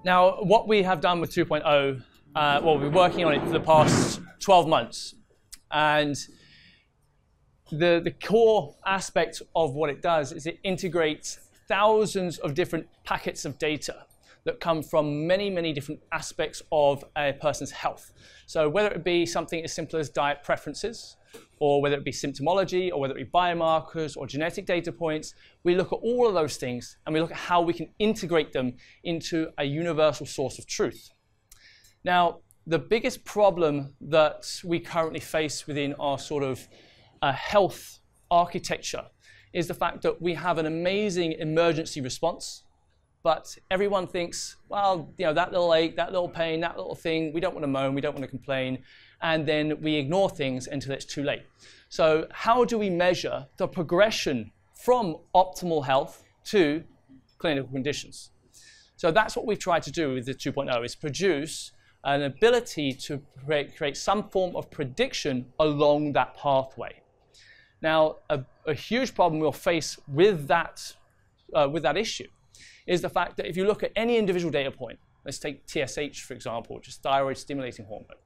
Now, what we have done with 2.0, well, we've been working on it for the past 12 months. And the core aspect of what it does is it integrates thousands of different packets of data that come from many, many different aspects of a person's health. So whether it be something as simple as diet preferences, or whether it be symptomology, or whether it be biomarkers or genetic data points, we look at all of those things and we look at how we can integrate them into a universal source of truth. Now, the biggest problem that we currently face within our sort of health architecture is the fact that we have an amazing emergency response, but everyone thinks, well, you know, that little ache, that little pain, that little thing, we don't want to moan, we don't want to complain, and then we ignore things until it's too late. So how do we measure the progression from optimal health to clinical conditions? So that's what we've tried to do with the 2.0, is produce an ability to create some form of prediction along that pathway. Now, a huge problem we'll face with that issue is the fact that if you look at any individual data point, let's take TSH, for example, which is thyroid stimulating hormone,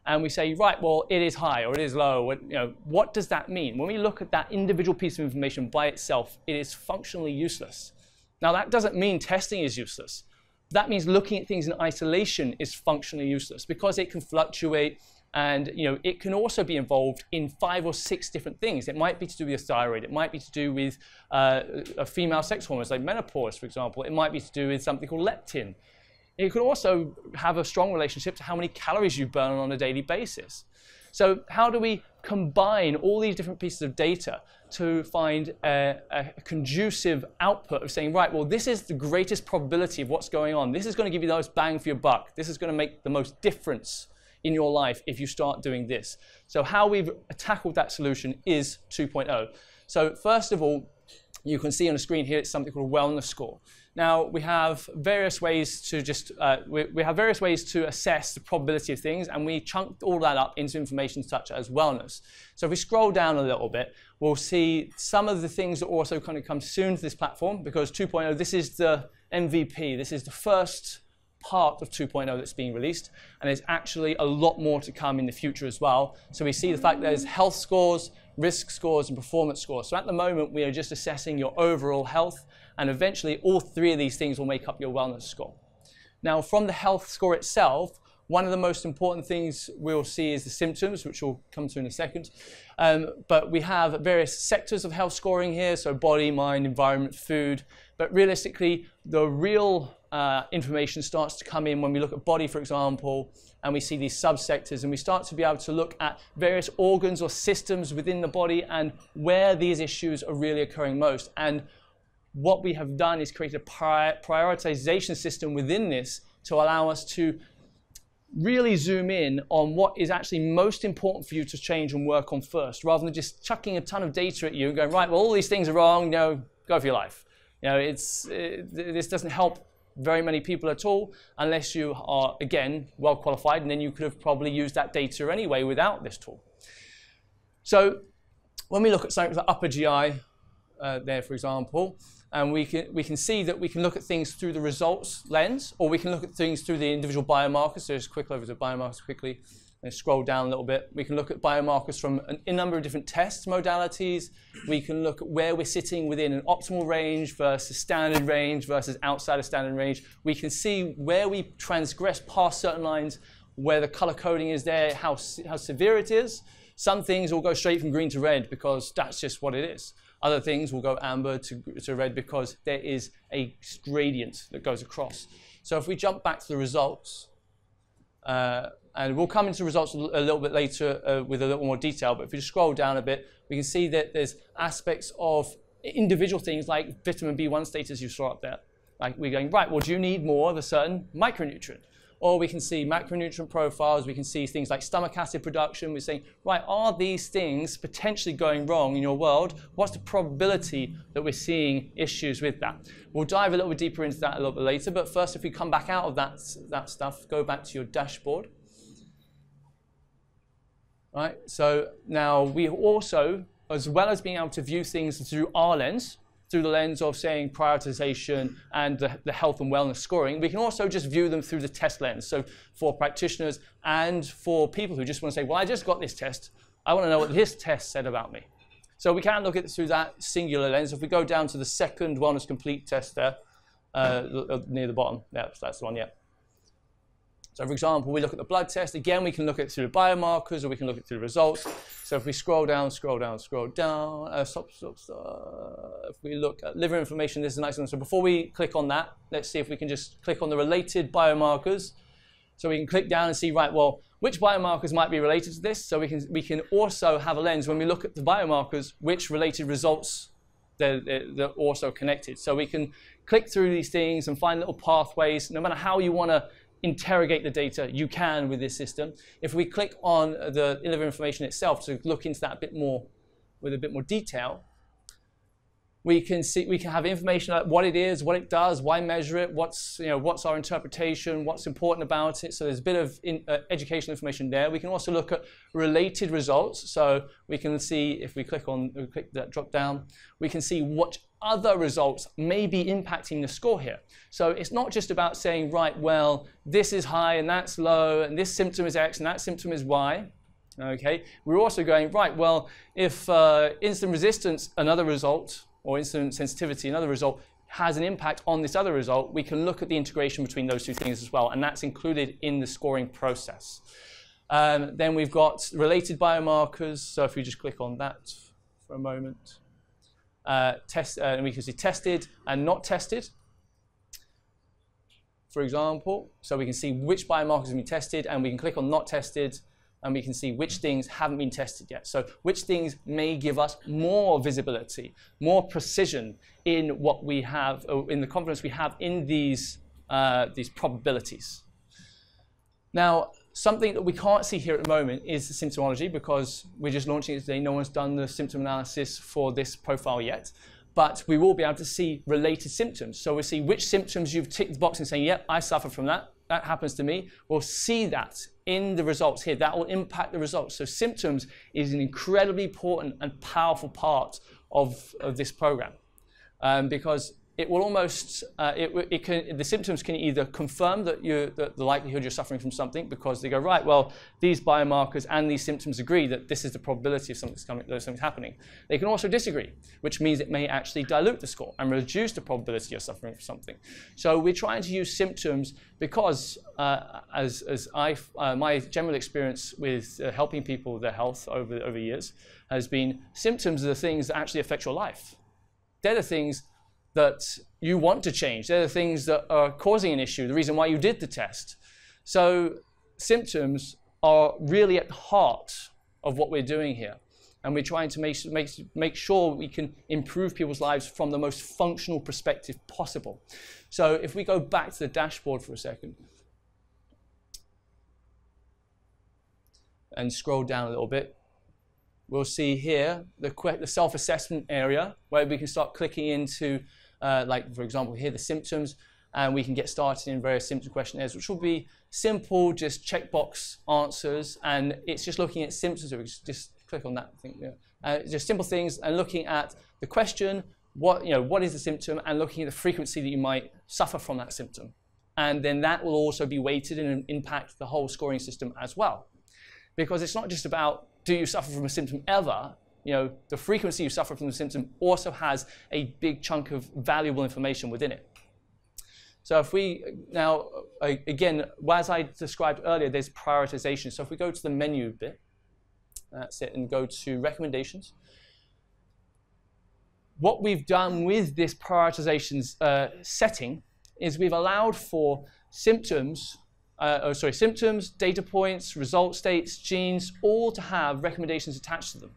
and we say, right, well, it is high or it is low, you know, what does that mean? When we look at that individual piece of information by itself, it is functionally useless. Now, that doesn't mean testing is useless. That means looking at things in isolation is functionally useless because it can fluctuate, and you know, it can also be involved in 5 or 6 different things. It might be to do with thyroid. It might be to do with a female sex hormones like menopause, for example. It might be to do with something called leptin. It could also have a strong relationship to how many calories you burn on a daily basis. So how do we combine all these different pieces of data to find a conducive output of saying, right, well, this is the greatest probability of what's going on. This is going to give you the most bang for your buck. This is going to make the most difference in your life if you start doing this. So how we've tackled that solution is 2.0. So first of all, you can see on the screen here, it's something called a wellness score. Now, we have various ways to various ways to assess the probability of things, and we chunked all that up into information such as wellness. So if we scroll down a little bit, we'll see some of the things that also kind of come soon to this platform, because 2.0, this is the MVP. This is the first part of 2.0 that's being released, and there's actually a lot more to come in the future as well. So we see the fact that there's health scores, risk scores, and performance scores. So at the moment, we are just assessing your overall health, and eventually all 3 of these things will make up your wellness score. Now, from the health score itself, one of the most important things we'll see is the symptoms, which we'll come to in a second. But we have various sectors of health scoring here, so body, mind, environment, food. But realistically, the real information starts to come in when we look at body, for example, and we see these subsectors, and we start to be able to look at various organs or systems within the body and where these issues are really occurring most. And what we have done is create a prioritization system within this to allow us to really zoom in on what is actually most important for you to change and work on first, rather than just chucking a ton of data at you and going, right, well, all these things are wrong, you know, go for your life. You know, this doesn't help very many people at all unless you are, again, well qualified, and then you could have probably used that data anyway without this tool. So when we look at something like upper GI there, for example, and we can see that we can look at things through the results lens, or we can look at things through the individual biomarkers. So just quick over to biomarkers quickly, and scroll down a little bit. We can look at biomarkers from a number of different test modalities. We can look at where we're sitting within an optimal range versus standard range versus outside of standard range. We can see where we transgress past certain lines, where the color coding is there, how severe it is. Some things will go straight from green to red because that's just what it is. Other things will go amber to red because there is a gradient that goes across. So if we jump back to the results, and we'll come into results a little bit later with a little more detail, but if we just scroll down a bit, we can see that there's aspects of individual things like vitamin B1 status you saw up there. Like we're going, right, well, do you need more of a certain micronutrient? Or we can see macronutrient profiles, we can see things like stomach acid production. We're saying, right, are these things potentially going wrong in your world? What's the probability that we're seeing issues with that? We'll dive a little bit deeper into that a little bit later, but first, if we come back out of that stuff, go back to your dashboard. Right, so now we also, as well as being able to view things through our lens, through the lens of saying prioritization and the health and wellness scoring. We can also just view them through the test lens. So for practitioners and for people who just want to say, well, I just got this test. I want to know what this test said about me. So we can look at it through that singular lens. If we go down to the second Wellness Complete test there, near the bottom, yeah, that's the one, yeah. So for example, we look at the blood test. Again, we can look at it through the biomarkers, or we can look at it through the results. So if we scroll down, stop. If we look at liver inflammation, this is a nice one. So before we click on that, let's see if we can just click on the related biomarkers. So we can click down and see, right, well, which biomarkers might be related to this. So we can also have a lens when we look at the biomarkers, which related results they're also connected. So we can click through these things and find little pathways. No matter how you want to interrogate the data, you can with this system. If we click on the liver inflammation itself to look into that a bit more with a bit more detail, we can have information about what it is, what it does, why measure it, what's our interpretation, what's important about it. So there's a bit of educational information there. We can also look at related results. So we can see, if we click that drop down, we can see what other results may be impacting the score here. So it's not just about saying, right, well, this is high and that's low, and this symptom is X and that symptom is Y. Okay, we're also going, right, well, if insulin resistance, another result, or insulin sensitivity, another result, has an impact on this other result, we can look at the integration between those two things as well, and that's included in the scoring process. Then we've got related biomarkers, so if we just click on that for a moment, and we can see tested and not tested, for example. So we can see which biomarkers have been tested, and we can click on not tested, and we can see which things haven't been tested yet. So which things may give us more visibility, more precision in what we have, in the confidence we have in these probabilities. Now, something that we can't see here at the moment is the symptomology, because we're just launching it today. No one's done the symptom analysis for this profile yet. But we will be able to see related symptoms. So we'll see which symptoms you've ticked the box and saying, yep, I suffer from that. That happens to me. We'll see that in the results here. That will impact the results. So symptoms is an incredibly important and powerful part of this program, because it will almost, the symptoms can either confirm that the likelihood you're suffering from something, because they go, right, well, these biomarkers and these symptoms agree that this is the probability of something's happening. They can also disagree, which means it may actually dilute the score and reduce the probability of suffering from something. So we're trying to use symptoms because, my general experience with helping people with their health over years has been, symptoms are the things that actually affect your life. They're the things that you want to change. They're the things that are causing an issue, the reason why you did the test. So symptoms are really at the heart of what we're doing here. And we're trying to make sure we can improve people's lives from the most functional perspective possible. So if we go back to the dashboard for a second and scroll down a little bit, we'll see here the self-assessment area, where we can start clicking into, like, for example, here, the symptoms, and we can get started in various symptom questionnaires, which will be simple, just checkbox answers, and it's just looking at symptoms. So we just click on that thing, yeah. Just simple things, and looking at the question, what is the symptom, and looking at the frequency that you might suffer from that symptom. And then that will also be weighted and impact the whole scoring system as well. Because it's not just about, do you suffer from a symptom ever? The frequency you suffer from the symptom also has a big chunk of valuable information within it. So if we now, again, as I described earlier, there's prioritization. So if we go to the menu bit, that's it, and go to recommendations. What we've done with this prioritization setting is we've allowed for symptoms, data points, result states, genes, all to have recommendations attached to them.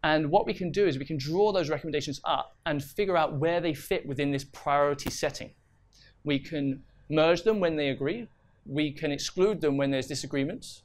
And what we can do is we can draw those recommendations up and figure out where they fit within this priority setting. We can merge them when they agree. We can exclude them when there's disagreements.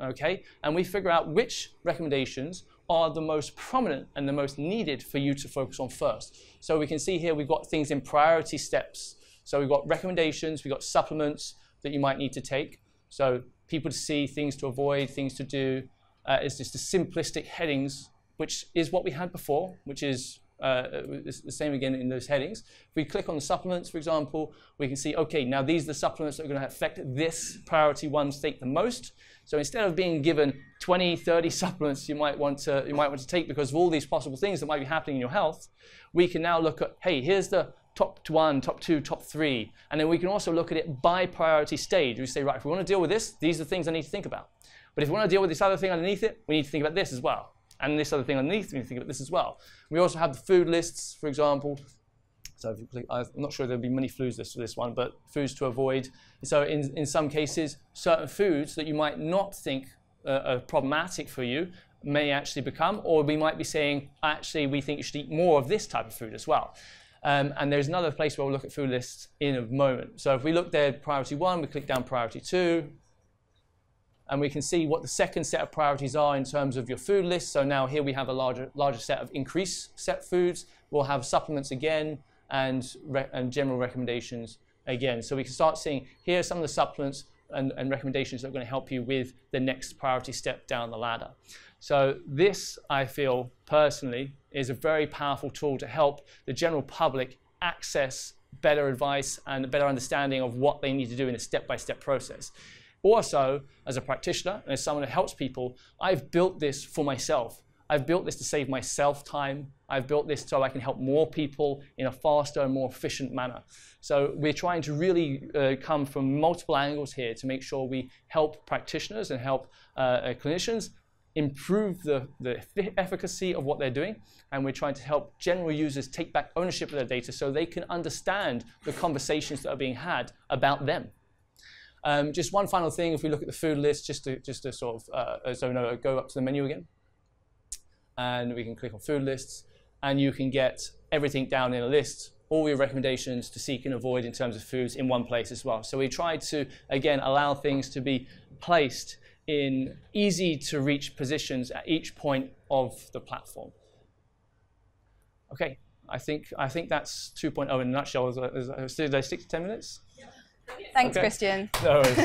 Okay? And we figure out which recommendations are the most prominent and the most needed for you to focus on first. So we can see here we've got things in priority steps. So we've got recommendations, we've got supplements that you might need to take. So people to see, things to avoid, things to do. It's just the simplistic headings, which is what we had before, which is the same again in those headings. If we click on the supplements, for example, we can see, okay, now these are the supplements that are going to affect this priority 1 state the most. So instead of being given 20, 30 supplements you might want to take because of all these possible things that might be happening in your health, we can now look at, hey, here's the top 1, top 2, top 3. And then we can also look at it by priority stage. We say, right, if we want to deal with this, these are the things I need to think about. But if we want to deal with this other thing underneath it, we need to think about this as well. And this other thing underneath, we need to think about this as well. We also have the food lists, for example. So if you click, I'm not sure there'll be many foods lists for this one, but foods to avoid. So in some cases, certain foods that you might not think are problematic for you may actually become, or we might be saying, actually, we think you should eat more of this type of food as well. And there's another place where we'll look at food lists in a moment. So if we look there, priority 1, we click down priority 2, and we can see what the second set of priorities are in terms of your food list. So now here we have a larger set of increased set foods. We'll have supplements again and general recommendations again. So we can start seeing here are some of the supplements and recommendations that are going to help you with the next priority step down the ladder. So this, I feel personally, is a very powerful tool to help the general public access better advice and a better understanding of what they need to do in a step-by-step process. Also, as a practitioner and as someone who helps people, I've built this for myself. I've built this to save myself time. I've built this so I can help more people in a faster and more efficient manner. So we're trying to really come from multiple angles here to make sure we help practitioners and help clinicians improve the efficacy of what they're doing. And we're trying to help general users take back ownership of their data so they can understand the conversations that are being had about them. Just one final thing, if we look at the food list, just to sort of, go up to the menu again. And we can click on food lists, and you can get everything down in a list, all your recommendations to seek and avoid in terms of foods in one place as well. So we try to, again, allow things to be placed in easy to reach positions at each point of the platform. Okay, I think that's 2.0 in a nutshell. Did I stick to 10 minutes? Thanks, okay. Christian. No worries.